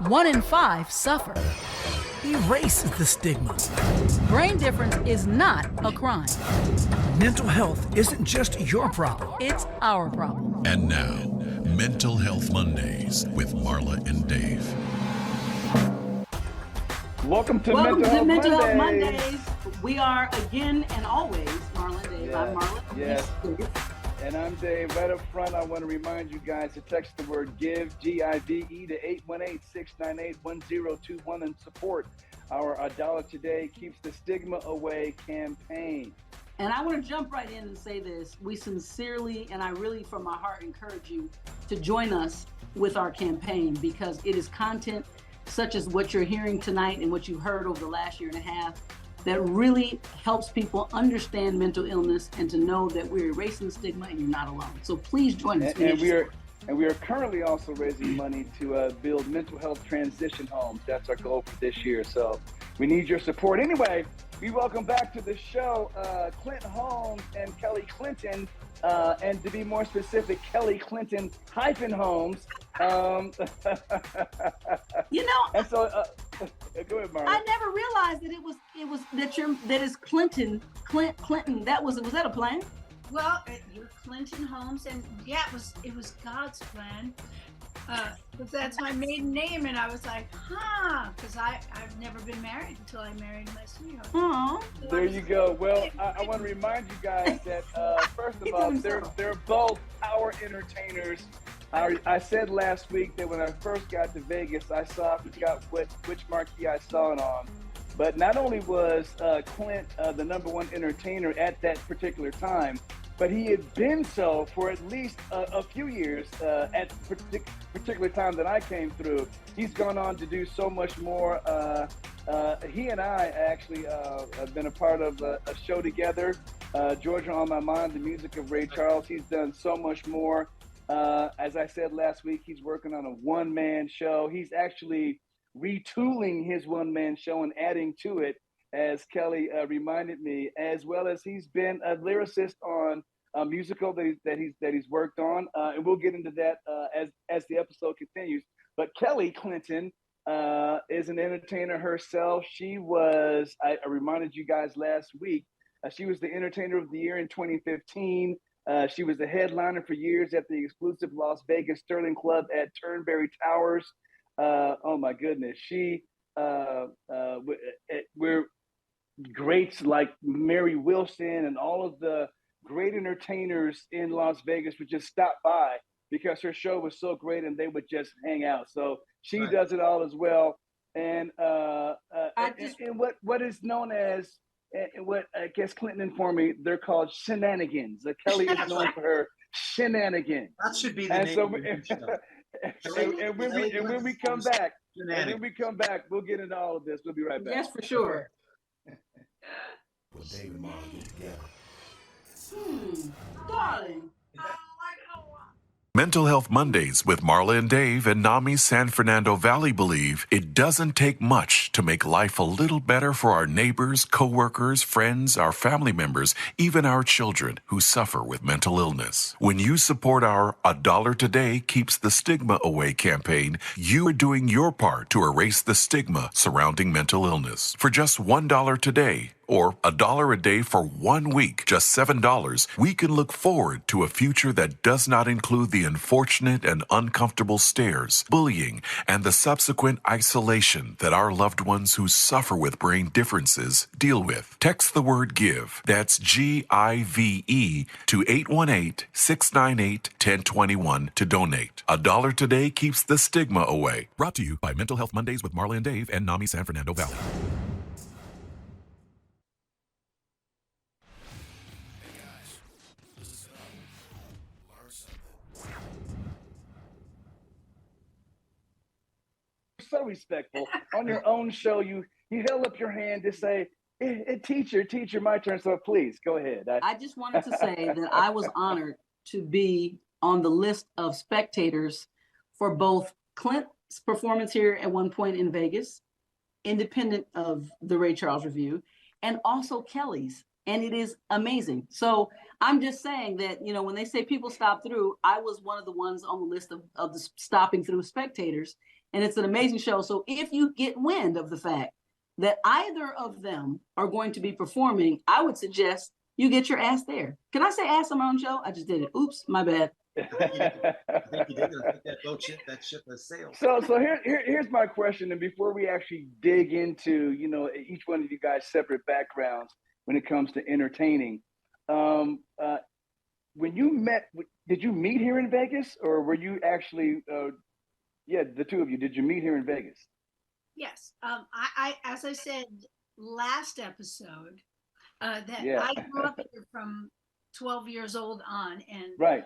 One in five suffer. Erase the stigma. Brain difference is not a crime. Mental health isn't just your problem. It's our problem. And now, Mental Health Mondays with Marla and Dave. Welcome to Mental Health Mondays. We are again and always Marla and Dave. I'm Marla. Yes. And I'm Dave. Right up front, I want to remind you guys to text the word GIVE, G-I-V-E, to 818-698-1021 and support our A Dollar Today Keeps the Stigma Away campaign. And I want to jump right in and say this. We sincerely, and I really from my heart encourage you to join us with our campaign, because it is content such as what you're hearing tonight and what you've heard over the last year and a half that really helps people understand mental illness and to know that we're erasing stigma and you're not alone. So please join us. And we are currently also raising money to build mental health transition homes. That's our goal for this year. So we need your support. Anyway, we welcome back to the show Clinton-Holmes and Kelly Clinton, and to be more specific, Kelly Clinton-Holmes. You know, and so go ahead, Marla. I never realized that it was that is Clinton. Was that a plan? Well, you're Clinton-Holmes, and yeah, it was God's plan. But that's my maiden name, and I was like, because I've never been married until I married my sweetheart. Aww. So there you go. Well, I want to remind you guys that first of all, they're both power entertainers. I said last week that when I first got to Vegas, I forgot which marquee I saw it on. But not only was Clint the number one entertainer at that particular time, but he had been so for at least a few years at the particular time that I came through. He's gone on to do so much more. He and I actually have been a part of a show together, Georgia on My Mind, the music of Ray Charles. He's done so much more. As I said last week, he's working on a one-man show. He's actually retooling his one-man show and adding to it, as Kelly reminded me, as well as he's been a lyricist on a musical that he's worked on, and we'll get into that as the episode continues. But Kelly Clinton is an entertainer herself. She was, I reminded you guys last week, she was the Entertainer of the Year in 2015. She was the headliner for years at the exclusive Las Vegas Sterling Club at Turnberry Towers. Oh my goodness, we're greats like Mary Wilson and all of the great entertainers in Las Vegas would just stop by because her show was so great and they would just hang out. So she does it all as well. And what is known as, what I guess Clinton informed me, they're called shenanigans. Kelly is known for her shenanigans. That should be the name of the show. And when we come back, we'll get into all of this. We'll be right back. Yes, for sure. Well, Dave and Marla get together. Darling. Mental Health Mondays with Marla and Dave and NAMI San Fernando Valley believe it doesn't take much to make life a little better for our neighbors, coworkers, friends, our family members, even our children who suffer with mental illness. When you support our A Dollar Today Keeps the Stigma Away campaign, you are doing your part to erase the stigma surrounding mental illness. For just $1 today, or $1 a day for 1 week, just $7, we can look forward to a future that does not include the unfortunate and uncomfortable stares, bullying, and the subsequent isolation that our loved ones who suffer with brain differences deal with. Text the word GIVE, that's G-I-V-E, to 818-698-1021 to donate. A Dollar Today Keeps the Stigma Away. Brought to you by Mental Health Mondays with Marla and Dave and NAMI San Fernando Valley. So respectful. On your own show, you held up your hand to say, teacher, my turn. So please go ahead. I just wanted to say that I was honored to be on the list of spectators for both Clint's performance here at one point in Vegas, independent of the Ray Charles Review, and also Kelly's. and it is amazing. So I'm just saying that, you know, when they say people stop through, I was one of the ones on the list of the stopping through spectators, and it's an amazing show. So if you get wind of the fact that either of them are going to be performing, I would suggest you get your ass there. Can I say ass on my own show? I just did it. Oops, my bad. I think you did. I think that ship has sailed. So here's my question, and before we actually dig into, you know, each one of you guys' separate backgrounds when it comes to entertaining, when you met, did you meet here in Vegas, or were you actually, the two of you, did you meet here in Vegas? Yes. I as I said last episode, that I grew up here from 12 years old on, and Right.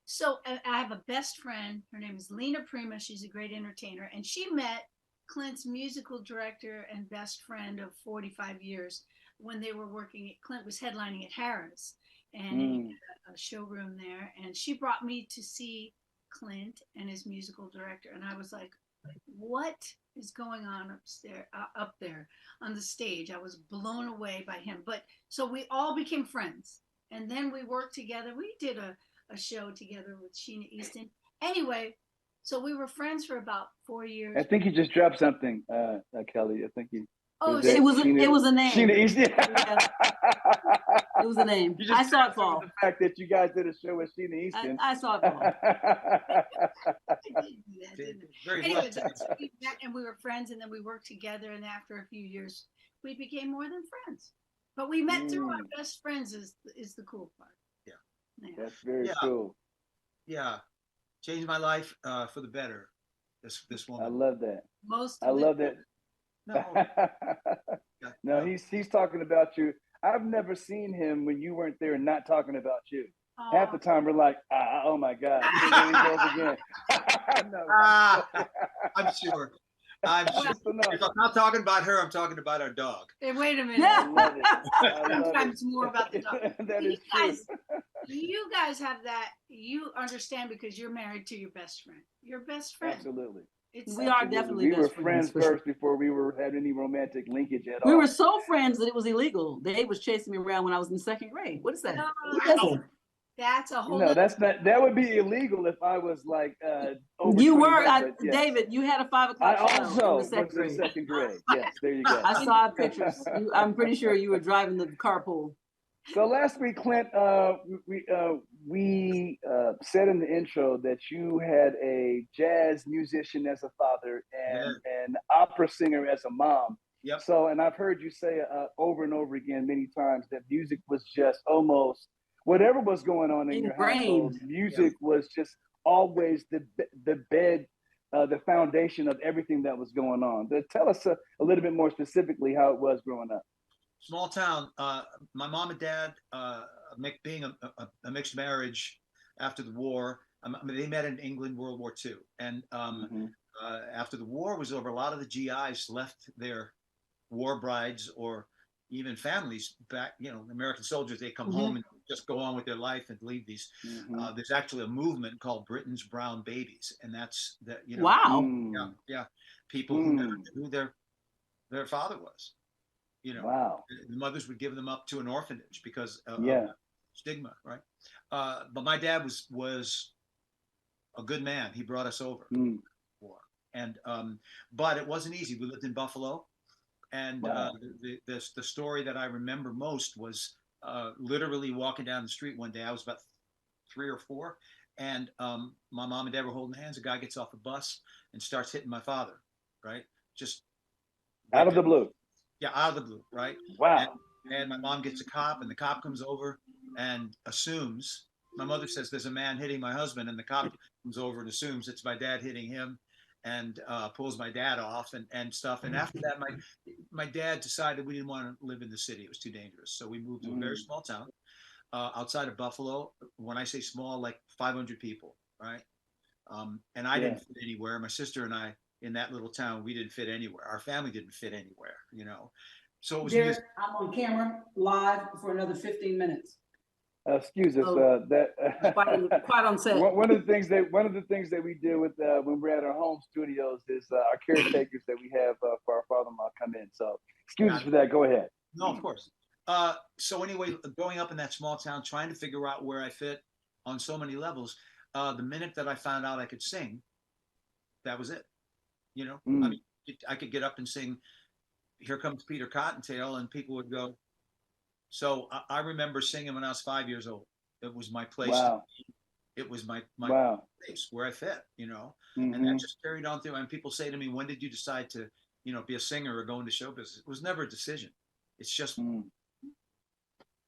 so I have a best friend. Her name is Lena Prima. She's a great entertainer, and she met Clint's musical director and best friend of 45 years when they were working. Clint was headlining at Harrah's, and he had a showroom there, and she brought me to see Clint and his musical director, and I was like, what is going on up there on the stage? I was blown away by him. But so we all became friends, and then we worked together. We did a show together with Sheena Easton. Anyway, so we were friends for about 4 years. I think you just dropped something, Kelly. I think you. Oh, it was a name. Sheena Easton. Yeah. It was a name. I saw it fall. The fact that you guys did a show with Sheena Easton. I saw it fall. Anyway, so we met and we were friends, and then we worked together, and after a few years, we became more than friends. But we met through our best friends is the cool part. Yeah. That's very cool. Yeah, changed my life for the better. This woman. I love that. Most. I love that. No. No, he's talking about you. I've never seen him when you weren't there not talking about you. Half the time we're like, oh my God, here he goes again. No. I'm sure. If I'm not talking about her, I'm talking about our dog. Hey, wait a minute. I love it. Sometimes more about the dog. That is true. You guys have that. You understand because you're married to your best friend. Your best friend. Absolutely. We are definitely We were best friends for first sure. before we had any romantic linkage at all. We were so friends that it was illegal. Dave was chasing me around when I was in second grade. What is that? That's a whole. No, that's not. That would be illegal if I was like. Over You were, 21, yes. David. You had a 5 o'clock I show also in was the second in grade. second grade. Yes, there you go. I saw pictures. I'm pretty sure you were driving the carpool. So last week, Clint, we said in the intro that you had a jazz musician as a father and an opera singer as a mom. Yep. So, and I've heard you say over and over again many times that music was just almost whatever was going on in your household. Music was just always the bed, the foundation of everything that was going on. But tell us a little bit more specifically how it was growing up. Small town. My mom and dad, being a mixed marriage after the war, they met in England, World War II. And after the war was over, a lot of the GIs left their war brides or even families back, American soldiers, they come home and just go on with their life and leave these. There's actually a movement called Britain's Brown Babies. And that's that, Wow. Yeah. People who never knew who their father was. Wow. The mothers would give them up to an orphanage because of stigma, right? But my dad was a good man. He brought us over war, and but it wasn't easy. We lived in Buffalo, and the story that I remember most was literally walking down the street one day. I was about 3 or 4, and my mom and dad were holding hands. A guy gets off a bus and starts hitting my father, right? Just out of the blue. Yeah, out of the blue, right? Wow. And my mom gets a cop, and the cop comes over and assumes. My mother says there's a man hitting my husband, and the cop comes over and assumes it's my dad hitting him, and pulls my dad off and stuff. And after that, my dad decided we didn't want to live in the city; it was too dangerous. So we moved to a very small town outside of Buffalo. When I say small, like 500 people, right? And I didn't fit anywhere. My sister and I, in that little town, we didn't fit anywhere. Our family didn't fit anywhere, So it was Derek, I'm on camera live for another 15 minutes. Excuse us. Quite on set. One of the things that we do with when we're at our home studios is our caretakers that we have for our father-in-law come in. So excuse us for that. Go ahead. No, of course. So anyway, growing up in that small town, trying to figure out where I fit on so many levels, the minute that I found out I could sing, that was it. You know, I mean, I could get up and sing "Here Comes Peter Cottontail," and people would go. So I remember singing when I was 5 years old. It was my place. Wow. It was my Wow. place where I fit, you know, and Mm-hmm. that just carried on through. And people say to me, "When did you decide to, be a singer or go into show business?" It was never a decision. It's just, Mm. you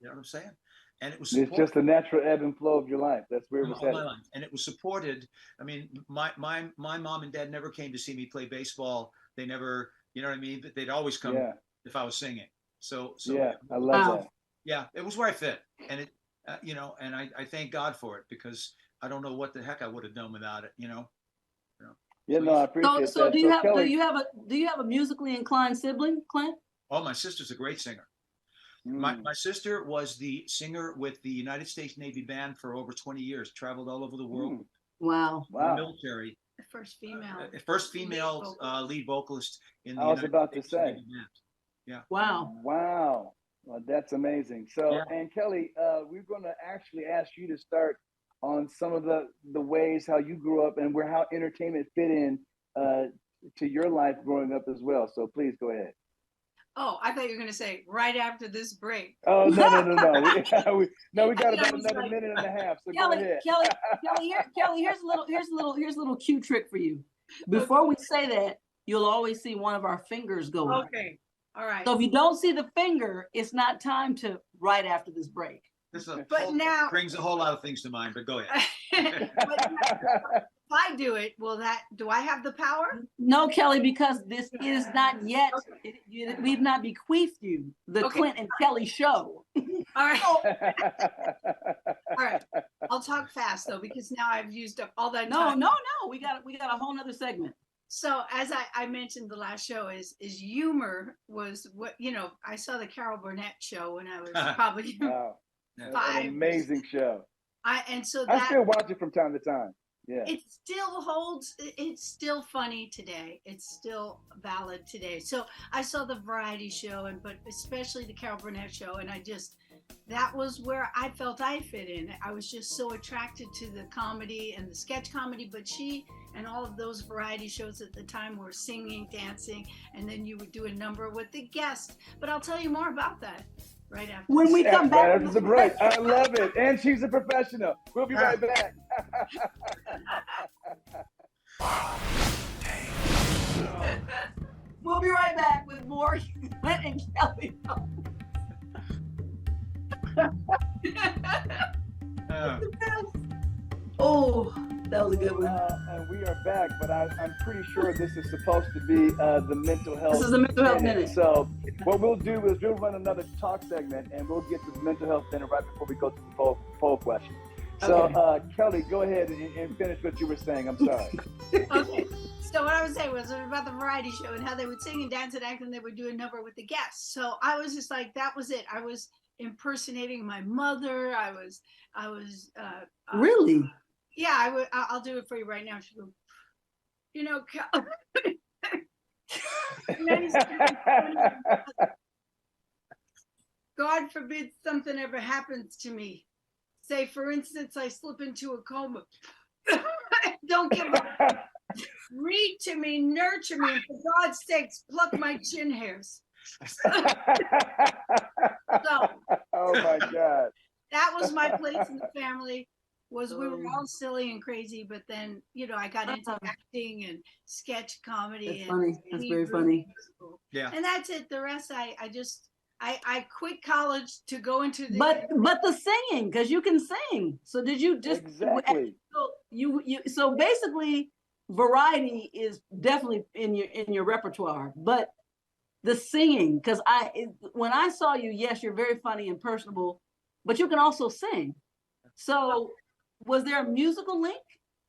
know what I'm saying? And it was It's supported just the natural ebb and flow of your life. That's where it was all my headed. life, and it was supported. I mean, my mom and dad never came to see me play baseball. They never, you know what I mean? But they'd always come Yeah. if I was singing. So Yeah. I love Wow. that. yeah, it was where I fit, and it, and I thank God for it because I don't know what the heck I would have done without it, Yeah, So, no, I So, appreciate so that. do you So have Kelly, do you have a musically inclined sibling, Clint? oh, my sister's a great singer. mm, My sister was the singer with the United States Navy Band for over 20 years, traveled all over the world, mm, Wow. wow. military, The first female. first female lead vocalist in the I was United about to States say. Navy Band. Yeah. Wow. Wow. Well, that's amazing. So, Yeah. and Kelly, we're going to actually ask you to start on some of the ways how you grew up and where how entertainment fit in to your life growing up as well. So please go ahead. Oh, I thought you were going to say right after this break. Oh, no, no, no, no. We got I about was another like- minute and a half. So go Kelly, ahead. Kelly, here's a little cue trick for you. Before we say that, you'll always see one of our fingers go up. Okay. All right. So if you don't see the finger, it's not time to right after this break. This now- brings a whole lot of things to mind, but go ahead. But if I do it, do I have the power? No, Kelly, because this is not yet, we've not bequeathed you the Okay. Clint and Kelly show. All right. All right. I'll talk fast though, because now I've used up all that No, time. no, no, we got a whole nother segment. So as I mentioned the last show is humor was what, I saw the Carol Burnett show when I was probably Wow. Yeah. An 5. amazing show. And so I that still watch it from time to time. Yeah. it still holds, it's still funny today. It's still valid today. So I saw the variety show but especially the Carol Burnett show. And that was where I felt I fit in. I was just so attracted to the comedy and the sketch comedy, but she and all of those variety shows at the time were singing, dancing, and then you would do a number with the guest. But I'll tell you more about that right after. When we come back. Right after the break. I love it. And she's a professional. We'll be right back. We'll be right back with more Clint and Kelly. Uh, Oh, that was a good one. And we are back, but I'm pretty sure this is supposed to be the mental health. This is the mental health minute. So what we'll do is we'll run another talk segment, and we'll get to the mental health minute right before we go to the poll question. So Okay. Kelly, go ahead and finish what you were saying. I'm sorry. Okay. So what I was saying was about the variety show and how they would sing and dance and act and they would do a number with the guests. So I was just like, that was it. I was impersonating my mother. I was Really? yeah, I'll do it for you right now. She goes, God forbid something ever happens to me. Say, for instance, I slip into a coma. Don't give up. Read to me, nurture me, and for God's sakes, pluck my chin hairs. So Oh my God. that was my place in the family. We were all silly and crazy, but then I got into acting and sketch comedy. That's funny. That's very funny. Yeah. And that's it. The rest, I quit college to go into the. But the singing, because you can sing. So did you just Exactly. so basically variety is definitely in your repertoire, but the singing, because when I saw you, yes, you're very funny and personable, but you can also sing. So was there a musical link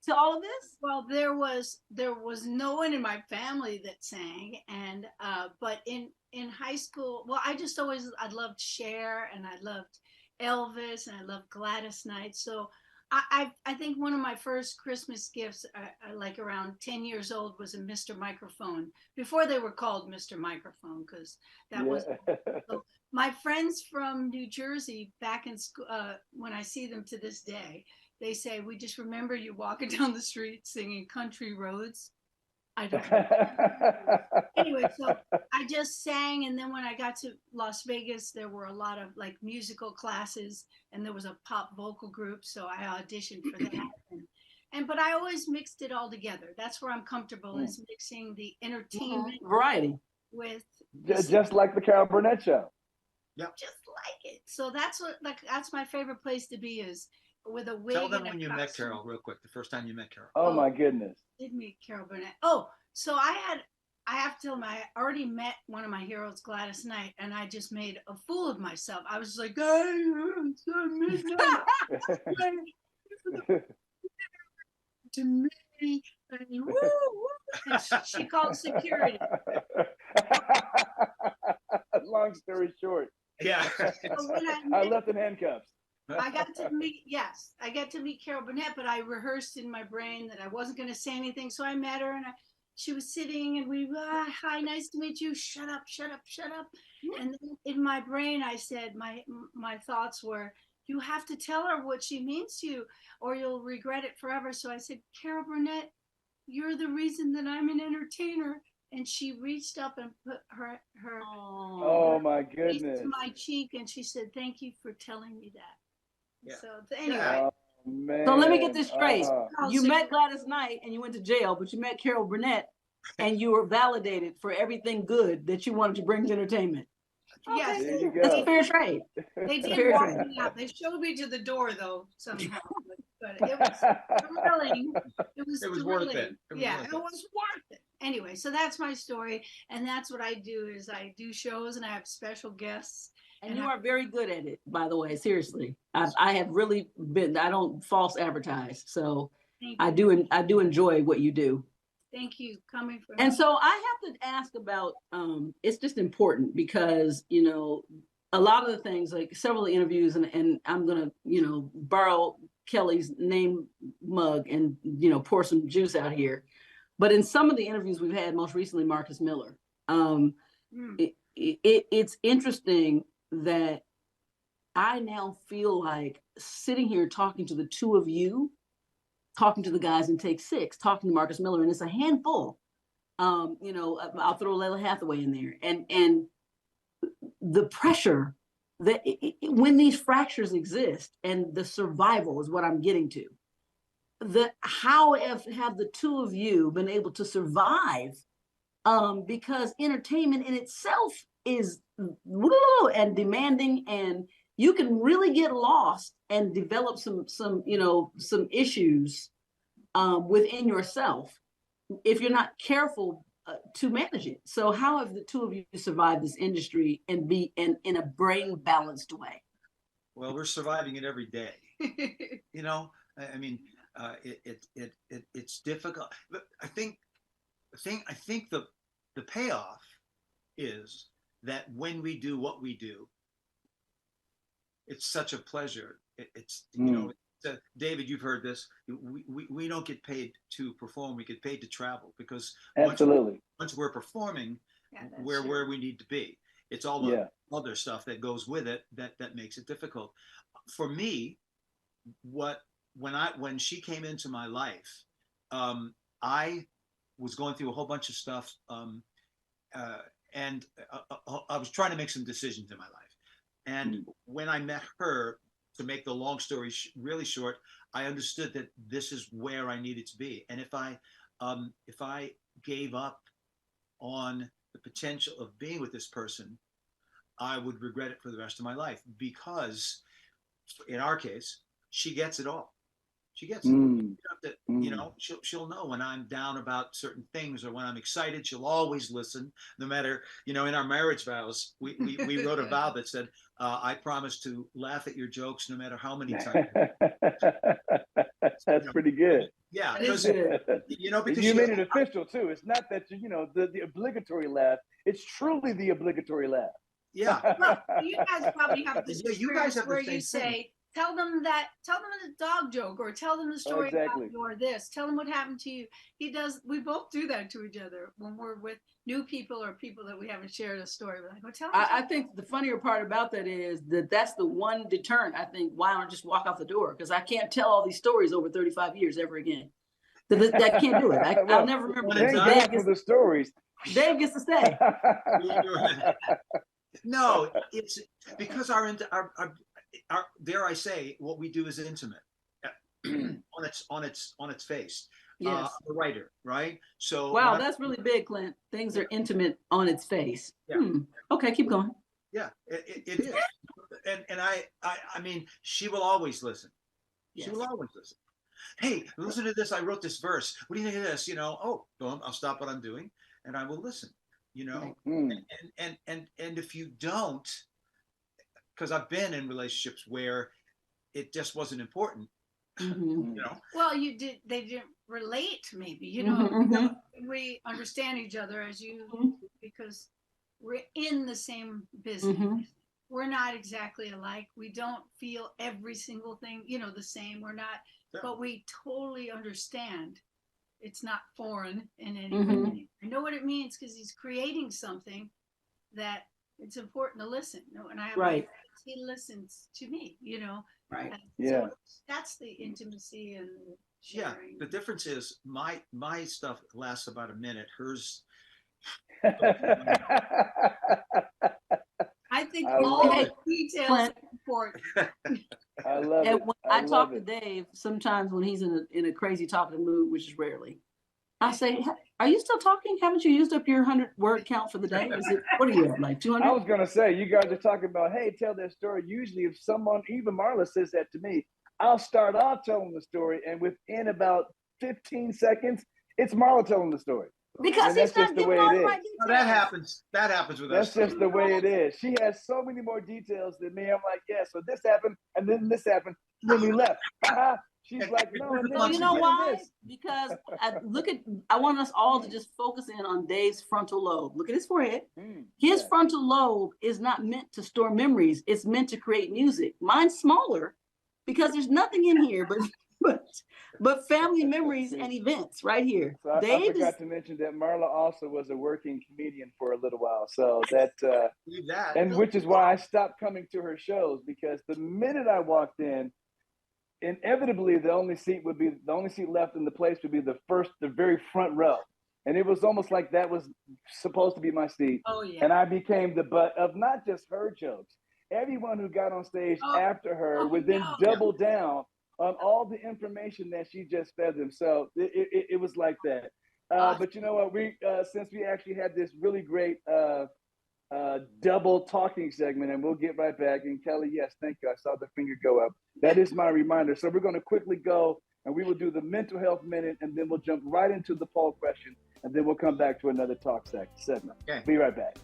to all of this? Well, there was no one in my family that sang, and but in high school, well, I loved Cher and I loved Elvis and I loved Gladys Knight. So I think one of my first Christmas gifts, like around 10 years old, was a Mr. Microphone before they were called Mr. Microphone, because that was. So my friends from New Jersey back in school, when I see them to this day, they say, we just remember you walking down the street singing Country Roads. I don't know. Anyway, so I just sang, and then when I got to Las Vegas, there were a lot of like musical classes, and there was a pop vocal group, so I auditioned for that. But I always mixed it all together. That's where I'm comfortable, is mixing the entertainment variety with just like the Carol Burnett show. Yep. just like it. So that's that's my favorite place to be, is with a wig. Tell them and a when you met costume. Carol, real quick. The first time you met Carol. Oh my goodness. Did meet Carol Burnett. Oh, so I have to tell them, I already met one of my heroes, Gladys Knight, and I just made a fool of myself. I was like, hey, it's midnight. To me, and woo, woo. And she called security. Long story short, Yeah. So when I left in handcuffs. I got to meet Carol Burnett, but I rehearsed in my brain that I wasn't going to say anything. So I met her, and she was sitting, and we, hi, nice to meet you. Shut up, shut up, shut up. And then in my brain, I said, my thoughts were, you have to tell her what she means to you, or you'll regret it forever. So I said, Carol Burnett, you're the reason that I'm an entertainer. And she reached up and put her Oh my face goodness. to my cheek, and she said, thank you for telling me that. Yeah. So anyway. Yeah. Oh, man. So let me get this straight. Oh, You so- met Gladys Knight and you went to jail, but you met Carol Burnett and you were validated for everything good that you wanted to bring to entertainment. Yes, There you That's go. a fair trade. they did Fair walk trade. me out. They showed me to the door though somehow, but it was thrilling. It was worth thrilling. it. It was Yeah, worth it was worth it. Anyway, so that's my story, and that's what I do. Is I do shows and I have special guests. And you are very good at it, by the way, seriously. I have really been, I don't false advertise. So Thank you. I do enjoy what you do. Thank you coming from. And so I have to ask about, it's just important because, you know, a lot of the things, like several interviews, and I'm going to, you know, borrow Kelly's name mug and, you know, pour some juice out here. But in some of the interviews we've had, most recently Marcus Miller, it's interesting that I now feel like sitting here talking to the two of you, talking to the guys in Take Six, talking to Marcus Miller, and it's a handful. You know, I'll throw Layla Hathaway in there, and the pressure that when these fractures exist, and the survival is what I'm getting to. How have the two of you been able to survive? Because entertainment in itself is and demanding, and you can really get lost and develop some issues within yourself if you're not careful to manage it. So how have the two of you survived this industry and be in a brain balanced way? Well, we're surviving it every day. You know, I mean, it's difficult. I think the payoff is that when we do what we do, it's such a pleasure. It's you know, David, you've heard this. We don't get paid to perform. We get paid to travel, because Absolutely. once we're performing, Yeah, we're true. where we need to be. It's all the other stuff that goes with it that makes it difficult. For me, when she came into my life, I was going through a whole bunch of stuff, and I was trying to make some decisions in my life. And when I met her, to make the long story really short, I understood that this is where I needed to be. And if I gave up on the potential of being with this person, I would regret it for the rest of my life, because in our case, she gets it all. She gets it. You have to, you know, she'll know when I'm down about certain things, or when I'm excited. She'll always listen, no matter, you know, in our marriage vows, we wrote a vow that said, I promise to laugh at your jokes no matter how many times. That's pretty good. Yeah, because you know, because you made it official too. It's not that you know the obligatory laugh. It's truly the obligatory laugh. Yeah. Well, you guys probably have this Yeah, you guys have the where same you say, tell them the dog joke, or tell them the story Exactly. about you, or this. Tell them what happened to you. We both do that to each other when we're with new people or people that we haven't shared a story with. I go, tell them. I think the funnier part about that is that that's the one deterrent. I think, why don't I just walk out the door? Because I can't tell all these stories over 35 years ever again. I can't do it. Well, I'll never remember. Thank Dave God for the stories. Gets to stay. No, it's because our dare I say, what we do is intimate on its face. Yes. The writer, right? So Wow, that's really big, Clint. Things are intimate on its face. Yeah. Okay, keep going. Yeah, it is. And I mean, she will always listen. Yes. She will always listen. Hey, listen to this. I wrote this verse. What do you think of this? You know, oh, well, I'll stop what I'm doing and I will listen. You know, and if you don't, because I've been in relationships where it just wasn't important. You know. Well, they didn't relate, maybe, you know. We understand each other because we're in the same business. We're not exactly alike. We don't feel every single thing, you know, the same. We're not, but we totally understand. It's not foreign in any way. I know what it means because he's creating something that it's important to listen. You know, and I have he listens to me, you know. Right. So that's the intimacy and sharing. Yeah. The difference is my stuff lasts about a minute. Hers. I think all the details are important. I love it. When I talk to Dave, sometimes when he's in a crazy talkative mood, which is rarely, I say, "Are you still talking? Haven't you used up your 100-word count for the day? What are you at, like 200?" I was gonna say, you guys are talking about, hey, tell that story. Usually, if someone, even Marla, says that to me, I'll start off telling the story, and within about 15 seconds, it's Marla telling the story. Because he's not giving all the right details. No, that happens. That happens with us. That's just the way it is. She has so many more details than me. I'm like, yeah, so this happened, and then this happened, and then we left. She's like, no, and then You know why? this. Because I want us all to just focus in on Dave's frontal lobe. Look at his forehead. His frontal lobe is not meant to store memories. It's meant to create music. Mine's smaller because there's nothing in here but family memories and events right here. So I forgot to mention that Marla also was a working comedian for a little while. So and which is why I stopped coming to her shows, because the minute I walked in, inevitably the only seat left in the place would be the very front row. And it was almost like that was supposed to be my seat. Oh, yeah. And I became the butt of not just her jokes. Everyone who got on stage after her would then double down on all the information that she just fed them. So it was like that. But you know what? Since we actually had this really great double talking segment, and we'll get right back. And Kelly, yes, thank you. I saw the finger go up. That is my reminder. So we're going to quickly go, and we will do the mental health minute, and then we'll jump right into the poll question, and then we'll come back to another talk segment. Okay. Be right back.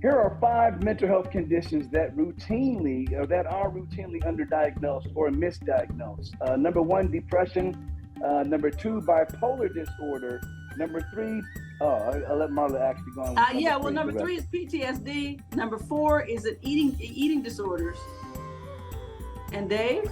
Here are 5 mental health conditions that are routinely underdiagnosed or misdiagnosed. Number 1, depression. Number 2, bipolar disorder. Number 3, I'll let Marla actually go on. Number 3 is PTSD. Number 4 is eating disorders. And Dave?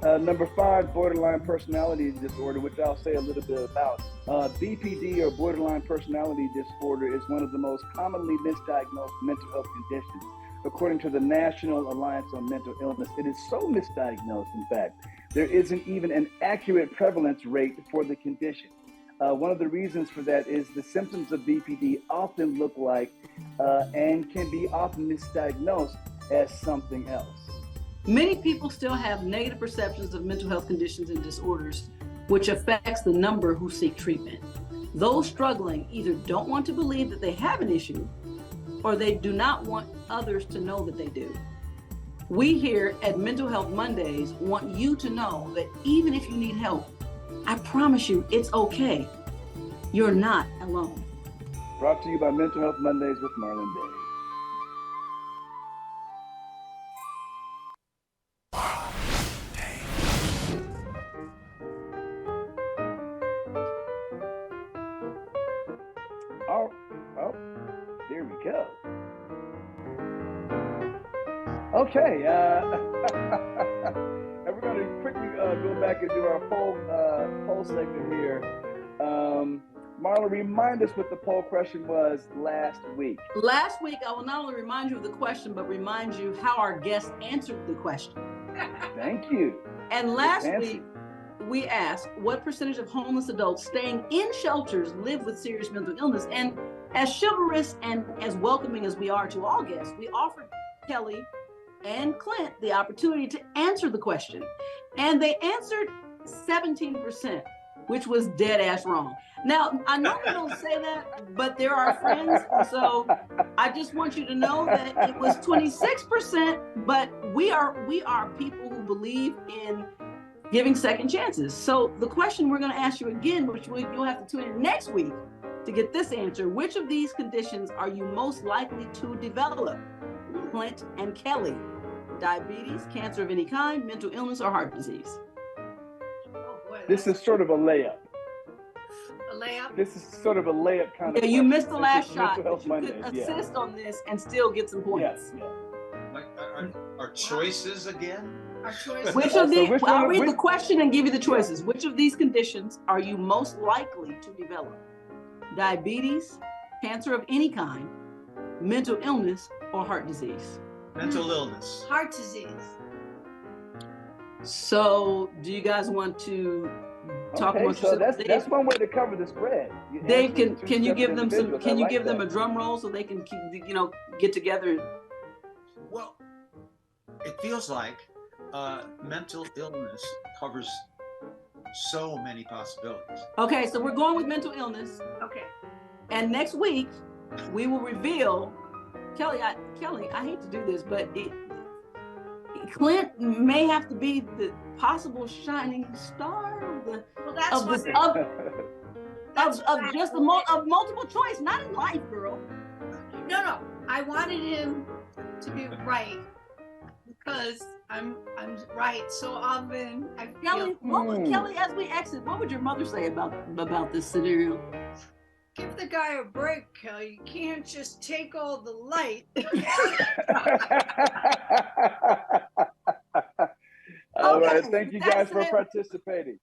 Number 5, borderline personality disorder, which I'll say a little bit about. BPD, or borderline personality disorder, is one of the most commonly misdiagnosed mental health conditions. According to the National Alliance on Mental Illness, it is so misdiagnosed, in fact, there isn't even an accurate prevalence rate for the condition. One of the reasons for that is the symptoms of BPD often look like and can be often misdiagnosed as something else. Many people still have negative perceptions of mental health conditions and disorders, which affects the number who seek treatment. Those struggling either don't want to believe that they have an issue, or they do not want others to know that they do. We here at Mental Health Mondays want you to know that even if you need help, I promise you it's okay. You're not alone. Brought to you by Mental Health Mondays with Marlon Day. go. Okay, and we're going to quickly go back and do our poll segment here. Marla, remind us what the poll question was last week. Last week, I will not only remind you of the question, but remind you how our guest answered the question. Thank you. And last week, we asked what percentage of homeless adults staying in shelters live with serious mental illness. And as chivalrous and as welcoming as we are to all guests, we offered Kelly and Clint the opportunity to answer the question. And they answered 17%, which was dead ass wrong. Now, I normally don't say that, but they're our friends. So I just want you to know that it was 26%, but we are people who believe in giving second chances. So the question we're going to ask you again, which you'll have to tune in next week to get this answer. Which of these conditions are you most likely to develop? Clint and Kelly: diabetes, cancer of any kind, mental illness, or heart disease? Oh boy, This is sort of a layup. a layup. This is sort of a layup kind of. Yeah, you question. missed the last It's shot, Mental but Health you Mondays, could yeah. assist on this and still get some points. Yes, yeah. Our choices again? Our choice. Which So of these, which I'll one- read the which- question and give you the choices. Which of these conditions are you most likely to develop? Diabetes, cancer of any kind, mental illness, or heart disease? Mental illness. Heart disease. So do you guys want to talk Okay, amongst so yourselves? that's one way to cover the spread. You Dave, answer two can you separate give them some, individuals. I can you like give them that. a drum roll so they can keep, get together? Well, it feels like mental illness covers so many possibilities. Okay, so we're going with mental illness. Okay. And next week, we will reveal, Kelly, I hate to do this, but Clint may have to be the possible shining star Well, that's of what. just of multiple choice, not in life, girl. No. I wanted him to be right because I'm right so often. I Kelly, feel, Kelly, as we exit, what would your mother say about this scenario? give the guy a break, Kelly. You can't just take all the light. All right, Okay, thank you that's guys for it. participating.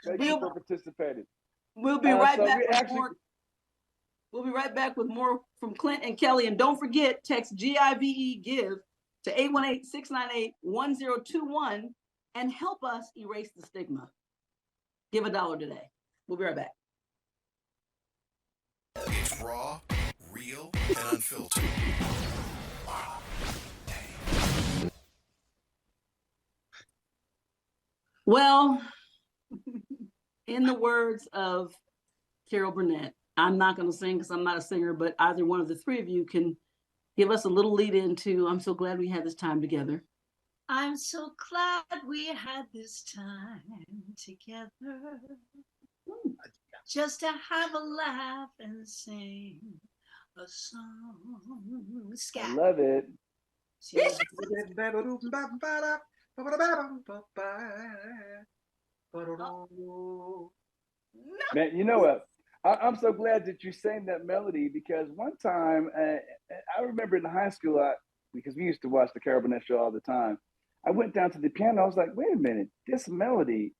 Thank you for participating. We'll be right so back we with actually- more. We'll be right back with more from Clint and Kelly. And don't forget, text GIVE GIVE to 818-698-1021 and help us erase the stigma. Give $1 today. We'll be right back. It's raw, real, and unfiltered. Well, in the words of Carol Burnett, I'm not going to sing because I'm not a singer, but either one of the three of you can give us a little lead into I'm so glad we had this time together. I'm so glad we had this time together. Just to have a laugh and sing a song. I Scat. love it. Man, you know what? I'm so glad that you sang that melody because one time, I remember in high school, because we used to watch the Carol Burnett show all the time, I went down to the piano. I was like, wait a minute, this melody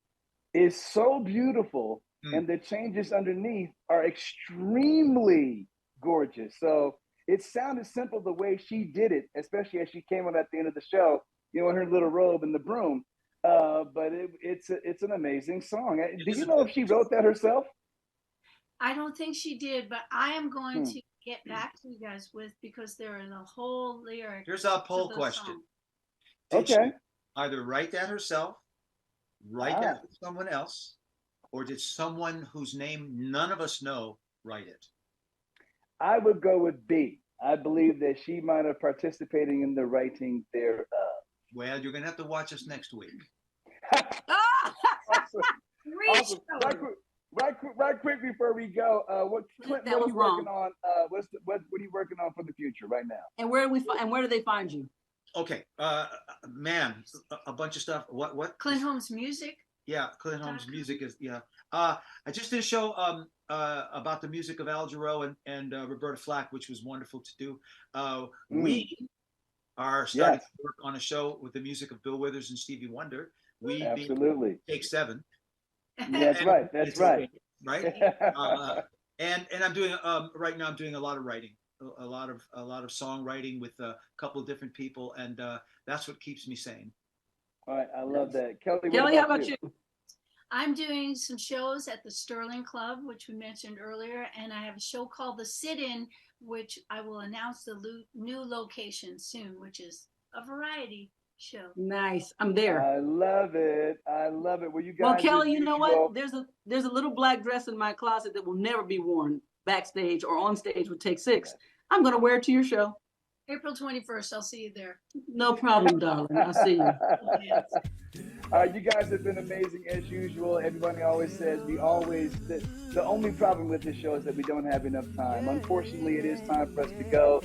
is so beautiful and the changes underneath are extremely gorgeous. So it sounded simple the way she did it, especially as she came on at the end of the show, in her little robe and the broom. But it's an amazing song. Do you know if she wrote that herself? I don't think she did, but I am going to get back to you guys because there is a whole lyric. Here's our poll to the question. song. Did Okay. she either write that herself, write that with someone else, or did someone whose name none of us know write it? I would go with B. I believe that she might have participated in the writing thereof. Well, you're going to have to watch us next week. Awesome. Reach Awesome. over. Right quick before we go, Clint, That what are was you working on? What are you working on for the future right now? And where do they find you? Okay, man, a bunch of stuff. What? Clinton-Holmes music. Yeah, Clinton-Holmes music is I just did a show about the music of Al Jarreau and Roberta Flack, which was wonderful to do. We are starting to work on a show with the music of Bill Withers and Stevie Wonder. We Absolutely. Take Seven. That's right. That's right. Right. And I'm doing right now. I'm doing a lot of writing, a lot of songwriting with a couple of different people, and that's what keeps me sane. All right, I love that. Kelly, Kelly, how about you? I'm doing some shows at the Sterling Club, which we mentioned earlier, and I have a show called The Sit-In, which I will announce the new location soon, which is a variety show. Nice. I'm there. I love it. I love it. Well, you guys. Well, Kelly, you know what? There's a little black dress in my closet that will never be worn backstage or on stage with Take Six. I'm going to wear it to your show. April 21st. I'll see you there. No problem, darling. I'll see you. You guys have been amazing as usual. Everybody always says the only problem with this show is that we don't have enough time. Unfortunately, it is time for us to go.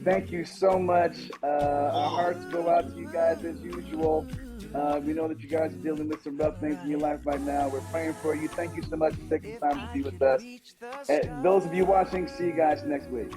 Thank you so much. Our hearts go out to you guys as usual. We know that you guys are dealing with some rough things in your life right now. We're praying for you. Thank you so much for taking the time to be with us. Those of you watching, see you guys next week.